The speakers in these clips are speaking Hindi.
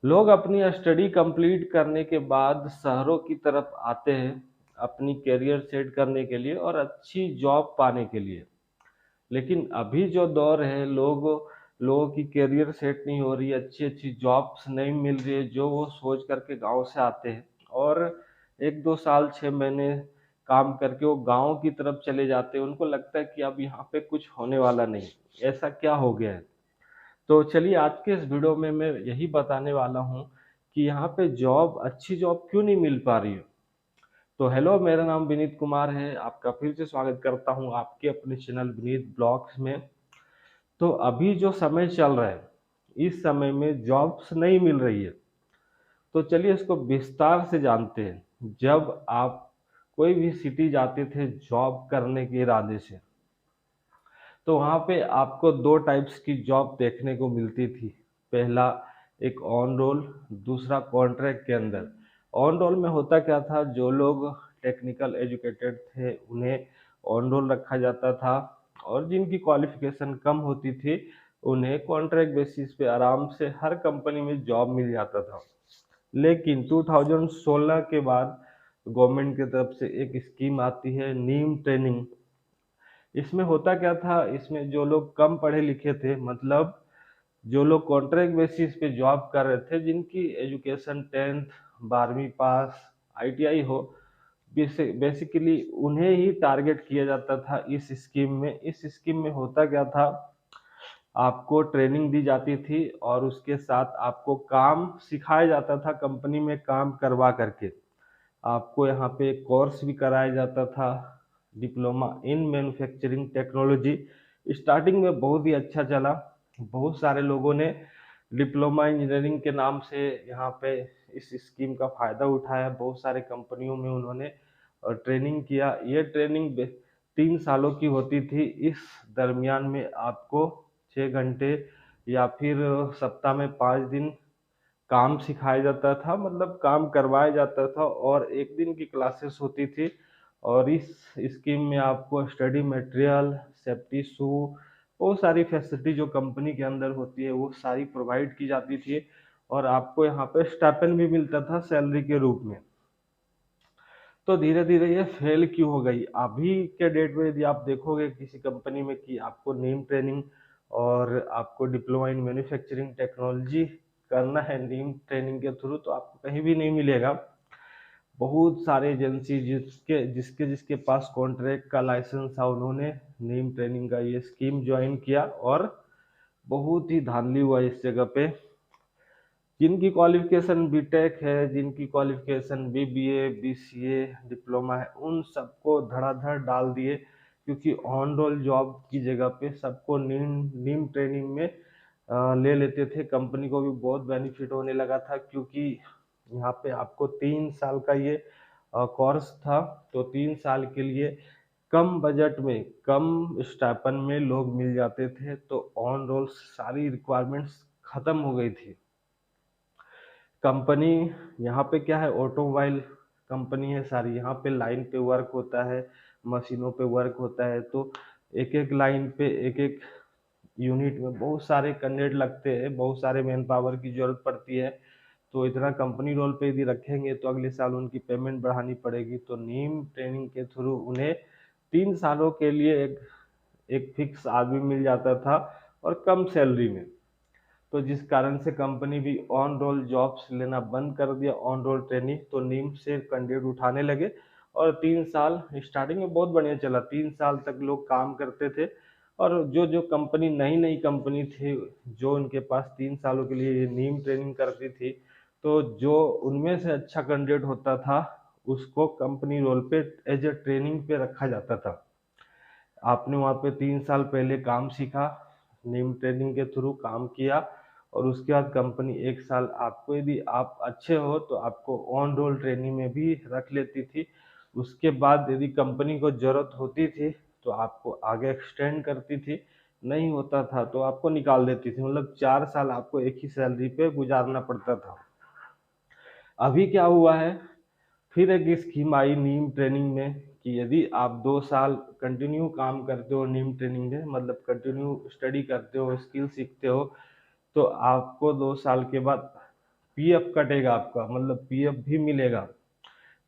लोग अपनी स्टडी कंप्लीट करने के बाद शहरों की तरफ आते हैं अपनी करियर सेट करने के लिए और अच्छी जॉब पाने के लिए। लेकिन अभी जो दौर है लोगों की करियर सेट नहीं हो रही, अच्छी-अच्छी जॉब्स नहीं मिल रही है, जो वो सोच करके गाँव से आते हैं और 1-2 साल 6 महीने काम करके वो गाँव की तरफ चले जाते हैं। उनको लगता है कि अब यहाँ पे कुछ होने वाला नहीं, ऐसा क्या हो गया है? तो चलिए आज के इस वीडियो में मैं यही बताने वाला हूँ कि यहाँ पे अच्छी जॉब क्यों नहीं मिल पा रही है। तो हेलो, मेरा नाम विनीत कुमार है, आपका फिर से स्वागत करता हूँ आपके अपने चैनल विनीत ब्लॉग्स में। तो अभी जो समय चल रहा है, इस समय में जॉब्स नहीं मिल रही है। तो चलिए इसको विस्तार से जानते हैं। जब आप कोई भी सिटी जाते थे जॉब करने के इरादे से, तो वहाँ पे आपको 2 टाइप्स की जॉब देखने को मिलती थी। पहला एक ऑन रोल, दूसरा कॉन्ट्रैक्ट के अंदर। ऑन रोल में होता क्या था, जो लोग टेक्निकल एजुकेटेड थे उन्हें ऑन रोल रखा जाता था और जिनकी क्वालिफ़िकेशन कम होती थी, उन्हें कॉन्ट्रैक्ट बेसिस पे आराम से हर कंपनी में जॉब मिल जाता था। लेकिन 2016 के बाद गवर्नमेंट की तरफ से एक स्कीम आती है नीम ट्रेनिंग। इसमें होता क्या था, इसमें जो लोग कम पढ़े लिखे थे, मतलब जो लोग कॉन्ट्रैक्ट बेसिस पे जॉब कर रहे थे, जिनकी एजुकेशन 10th 12वीं पास आईटीआई हो, बेसिकली उन्हें ही टारगेट किया जाता था इस स्कीम में। इस स्कीम में होता क्या था, आपको ट्रेनिंग दी जाती थी और उसके साथ आपको काम सिखाया जाता था कंपनी में काम करवा करके। आपको यहाँ पे कोर्स भी कराया जाता था, diploma in manufacturing technology. Starting में बहुत ही अच्छा चला, बहुत सारे लोगों ने डिप्लोमा इंजीनियरिंग के नाम से यहाँ पे इस स्कीम का फ़ायदा उठाया। बहुत सारे कंपनियों में उन्होंने ट्रेनिंग किया। ये ट्रेनिंग 3 सालों की होती थी। इस दरमियान में आपको 6 घंटे या फिर सप्ताह में 5 दिन काम सिखाया जाता था, मतलब काम करवाया जाता था और 1 दिन की क्लासेस होती थी। और इस स्कीम में आपको स्टडी मटेरियल, सेफ्टी शू, बहुत सारी फैसिलिटी जो कंपनी के अंदर होती है वो सारी प्रोवाइड की जाती थी और आपको यहाँ पे स्टाइपेंड भी मिलता था सैलरी के रूप में। तो धीरे-धीरे ये फेल क्यों हो गई? अभी के डेट में यदि आप देखोगे किसी कंपनी में कि आपको नेम ट्रेनिंग और आपको डिप्लोमा इन मैन्युफैक्चरिंग टेक्नोलॉजी करना है नेम ट्रेनिंग के थ्रू, तो आपको कहीं भी नहीं मिलेगा। बहुत सारे एजेंसी जिसके जिसके पास कॉन्ट्रैक्ट का लाइसेंस था, उन्होंने नेम ट्रेनिंग का ये स्कीम ज्वाइन किया और बहुत ही धांधली हुआ इस जगह पे। जिनकी क्वालिफिकेशन बीटेक है, जिनकी क्वालिफिकेशन बीबीए, बीसीए, डिप्लोमा है, उन सबको धड़ाधड़ डाल दिए, क्योंकि ऑन रोल जॉब की जगह पे सबको नीम नीम ट्रेनिंग में ले लेते थे। कंपनी को भी बहुत बेनिफिट होने लगा था, क्योंकि यहाँ पे आपको 3 साल का ये कोर्स था। तो 3 साल के लिए कम बजट में, कम स्टाइपेंड में लोग मिल जाते थे। तो ऑन रोल सारी रिक्वायरमेंट्स खत्म हो गई थी। कंपनी यहाँ पे क्या है, ऑटोमोबाइल कंपनी है सारी। यहाँ पे लाइन पे वर्क होता है, मशीनों पे वर्क होता है। तो एक एक लाइन पे, एक एक यूनिट में बहुत सारे कैंडिडेट लगते हैं, बहुत सारे मैन पावर की जरूरत पड़ती है। तो इतना कंपनी रोल पे यदि रखेंगे तो अगले साल उनकी पेमेंट बढ़ानी पड़ेगी। तो नीम ट्रेनिंग के थ्रू उन्हें 3 सालों के लिए एक एक फिक्स आदमी मिल जाता था और कम सैलरी में। तो जिस कारण से कंपनी भी ऑन रोल जॉब्स लेना बंद कर दिया, ऑन रोल ट्रेनिंग। तो नीम से कैंडिडेट उठाने लगे और 3 साल स्टार्टिंग में बहुत बढ़िया चला। 3 साल तक लोग काम करते थे और जो जो कंपनी, नई नई कंपनी थी जो उनके पास 3 सालों के लिए नीम ट्रेनिंग करती थी, तो जो उनमें से अच्छा कैंडिडेट होता था उसको कंपनी रोल पे एज ए ट्रेनिंग पे रखा जाता था। आपने वहाँ पे 3 साल पहले काम सीखा, नीम ट्रेनिंग के थ्रू काम किया और उसके बाद कंपनी 1 साल आपको, यदि आप अच्छे हो तो आपको ऑन रोल ट्रेनिंग में भी रख लेती थी। उसके बाद यदि कंपनी को ज़रूरत होती थी तो आपको आगे एक्सटेंड करती थी, नहीं होता था तो आपको निकाल देती थी। मतलब 4 साल आपको एक ही सैलरी पे गुजारना पड़ता था। अभी क्या हुआ है, फिर एक स्कीम आई नीम ट्रेनिंग में कि यदि आप 2 साल कंटिन्यू काम करते हो नीम ट्रेनिंग में, मतलब कंटिन्यू स्टडी करते हो, स्किल सीखते हो, तो आपको 2 साल के बाद पीएफ कटेगा आपका, मतलब पीएफ भी मिलेगा।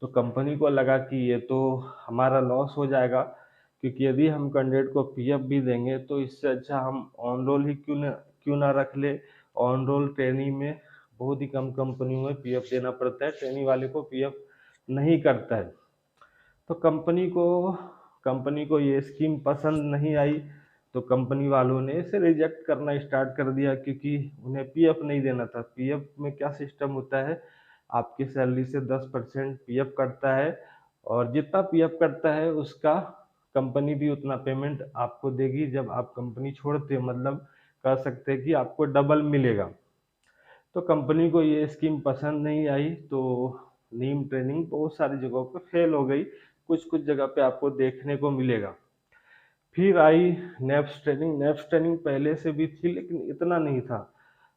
तो कंपनी को लगा कि ये तो हमारा लॉस हो जाएगा, क्योंकि यदि हम कैंडिडेट को पीएफ भी देंगे तो इससे अच्छा हम ऑन रोल ही क्यों ना रख ले। ऑन रोल ट्रेनिंग में बहुत ही कम कंपनियों में पीएफ देना पड़ता है, ट्रेनिंग वाले को पीएफ नहीं करता है। तो कंपनी को ये स्कीम पसंद नहीं आई, तो कंपनी वालों ने इसे रिजेक्ट करना स्टार्ट कर दिया, क्योंकि उन्हें पीएफ नहीं देना था। पीएफ में क्या सिस्टम होता है, आपकी सैलरी से 10% पीएफ कटता है, और जितना पीएफ कटता है उसका कंपनी भी उतना पेमेंट आपको देगी जब आप कंपनी छोड़ते हो, मतलब कह सकते हैं कि आपको डबल मिलेगा। तो कंपनी को ये स्कीम पसंद नहीं आई, तो नीम ट्रेनिंग बहुत सारी जगहों पे फेल हो गई। कुछ कुछ जगह पे आपको देखने को मिलेगा। फिर आई नेप्स ट्रेनिंग। नेप्स ट्रेनिंग पहले से भी थी, लेकिन इतना नहीं था।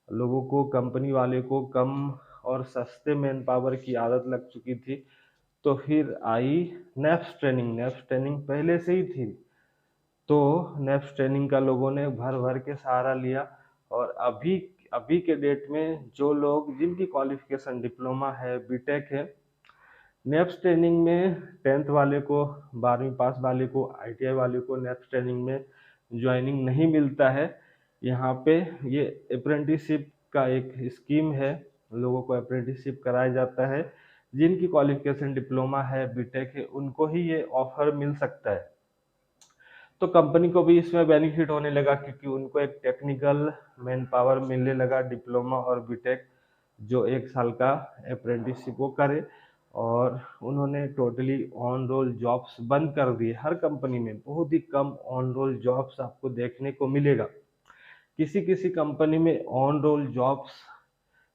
लोगों को, कंपनी वाले को कम और सस्ते मैन पावर की आदत लग चुकी थी। तो फिर आई नेप्स ट्रेनिंग। नेप्स ट्रेनिंग पहले से ही थी, तो नेप्स ट्रेनिंग का लोगों ने भर भर के सहारा लिया। और अभी अभी के डेट में जो लोग, जिनकी क्वालिफिकेशन डिप्लोमा है, बीटेक है, नेप्स ट्रेनिंग में 10th वाले को, 12वीं पास वाले को, आईटीआई वाले को नेप्स ट्रेनिंग में ज्वाइनिंग नहीं मिलता है। यहाँ पे ये अप्रेंटिसशिप का एक स्कीम है, लोगों को अप्रेंटिसशिप कराया जाता है। जिनकी क्वालिफिकेशन डिप्लोमा है, बीटेक है, उनको ही ये ऑफर मिल सकता है। तो कंपनी को भी इसमें बेनिफिट होने लगा, क्योंकि उनको एक टेक्निकल मैन पावर मिलने लगा, डिप्लोमा और बीटेक जो 1 साल का अप्रेंटिसशिप वो करे। और उन्होंने टोटली ऑन रोल जॉब्स बंद कर दिए। हर कंपनी में बहुत ही कम ऑन रोल जॉब्स आपको देखने को मिलेगा। किसी किसी कंपनी में on roll jobs,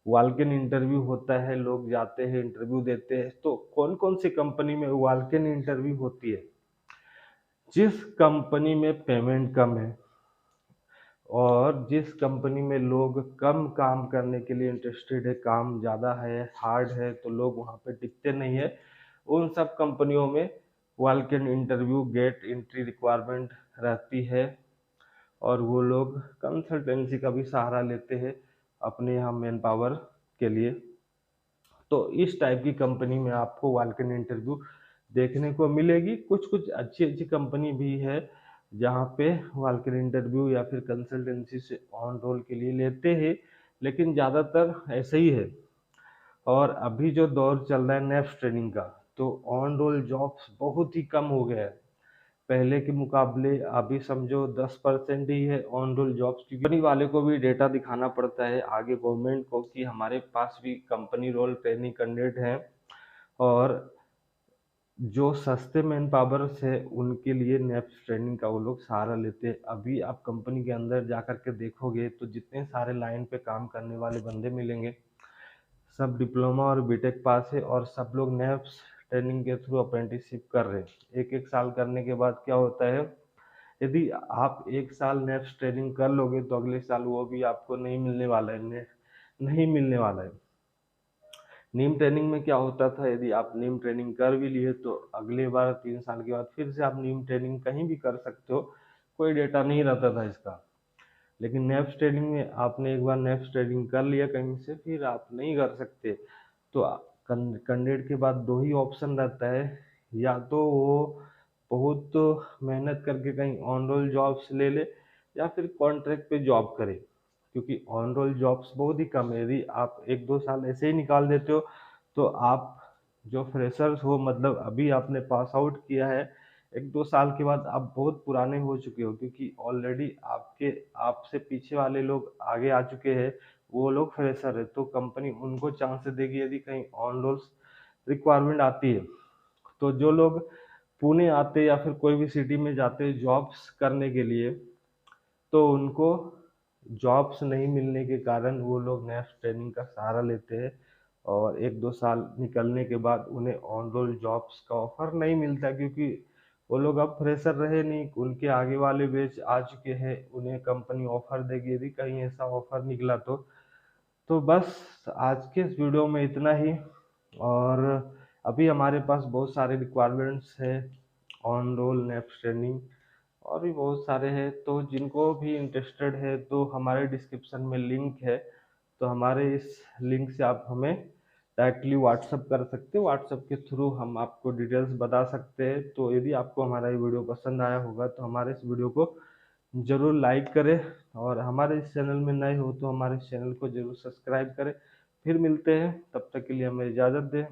walk in interview होता है, लोग जाते हैं, इंटरव्यू देते हैं। तो कौन कौन सी कंपनी में वॉक इन इंटरव्यू होती है? जिस कंपनी में पेमेंट कम है, और जिस कंपनी में लोग कम काम करने के लिए इंटरेस्टेड है, काम ज़्यादा है, हार्ड है, तो लोग वहाँ पे टिकते नहीं है, उन सब कंपनियों में walk in interview, gate entry requirement रहती है। और वो लोग कंसल्टेंसी का भी सहारा लेते हैं अपने यहाँ मैन पावर के लिए। तो इस टाइप की कंपनी में आपको वॉक इन इंटरव्यू देखने को मिलेगी। कुछ कुछ अच्छी अच्छी कंपनी भी है जहाँ पे वॉक इन इंटरव्यू या फिर कंसल्टेंसी से ऑन रोल के लिए लेते हैं, लेकिन ज़्यादातर ऐसे ही है। और अभी जो दौर चल रहा है नेप्स ट्रेनिंग का, तो ऑन रोल जॉब्स बहुत ही कम हो गया है। पहले के मुकाबले अभी समझो 10% ही है ऑन रोल जॉब्स, क्योंकि कंपनी वाले को भी डेटा दिखाना पड़ता है आगे गवर्नमेंट को कि हमारे पास भी कंपनी रोल ट्रेनिंग कैंडिडेट हैं। और जो सस्ते मैन पावर है उनके लिए नेप्स ट्रेनिंग का वो लोग सहारा लेते हैं। अभी आप कंपनी के अंदर जा कर के देखोगे तो जितने सारे लाइन पे काम करने वाले बंदे मिलेंगे, सब डिप्लोमा और बीटेक पास है, और सब लोग नेप्स ट्रेनिंग के थ्रू अप्रेंटिसशिप कर रहे हैं। 1-1 साल करने के बाद क्या होता है, यदि आप 1 साल नेप्स ट्रेनिंग कर लोगे तो अगले साल वो भी आपको नहीं मिलने वाला है, नहीं मिलने वाला है। नीम ट्रेनिंग में क्या होता था, यदि आप नीम ट्रेनिंग कर भी लिए तो अगले बार 3 साल के बाद फिर से आप नीम ट्रेनिंग कहीं भी कर सकते हो, कोई डेटा नहीं रहता था इसका। लेकिन नेप्स ट्रेनिंग में आपने एक बार नेप्स ट्रेनिंग कर लिया कहीं से, फिर आप नहीं कर सकते। तो कैंडिडेट के बाद दो ही ऑप्शन रहता है, या तो वो बहुत मेहनत करके कहीं ऑन रोल जॉब्स ले ले, या फिर कॉन्ट्रैक्ट पे जॉब करे, क्योंकि ऑन रोल जॉब्स बहुत ही कम है। यदि आप 1-2 साल ऐसे ही निकाल देते हो तो आप जो फ्रेशर्स हो, मतलब अभी आपने पास आउट किया है, 1-2 साल के बाद आप बहुत पुराने हो चुके हो, क्योंकि ऑलरेडी आपसे पीछे वाले लोग आगे आ चुके हैं, वो लोग फ्रेशर है। तो कंपनी उनको चांस देगी यदि कहीं ऑन रोल्स रिक्वायरमेंट आती है। तो जो लोग पुणे आते या फिर कोई भी सिटी में जाते जॉब्स करने के लिए, तो उनको जॉब्स नहीं मिलने के कारण वो लोग नेक्स्ट ट्रेनिंग का सहारा लेते हैं। और 1-2 साल निकलने के बाद उन्हें ऑन रोल जॉब्स का ऑफर नहीं मिलता, क्योंकि वो लोग अब फ्रेशर रहे नहीं, उनके आगे वाले बैच आ चुके हैं, उन्हें कंपनी ऑफर देगी यदि कहीं ऐसा ऑफर निकला तो बस आज के इस वीडियो में इतना ही। और अभी हमारे पास बहुत सारे रिक्वायरमेंट्स है ऑन रोल नेप्स ट्रेनिंग, और भी बहुत सारे हैं। तो जिनको भी इंटरेस्टेड है तो हमारे डिस्क्रिप्शन में लिंक है, तो हमारे इस लिंक से आप हमें डायरेक्टली व्हाट्सअप कर सकते हो। व्हाट्सअप के थ्रू हम आपको डिटेल्स बता सकते हैं। तो यदि आपको हमारा ये वीडियो पसंद आया होगा तो हमारे इस वीडियो को ज़रूर लाइक करें, और हमारे इस चैनल में नए हो तो हमारे इस चैनल को ज़रूर सब्सक्राइब करें। फिर मिलते हैं, तब तक के लिए हमें इजाज़त दें।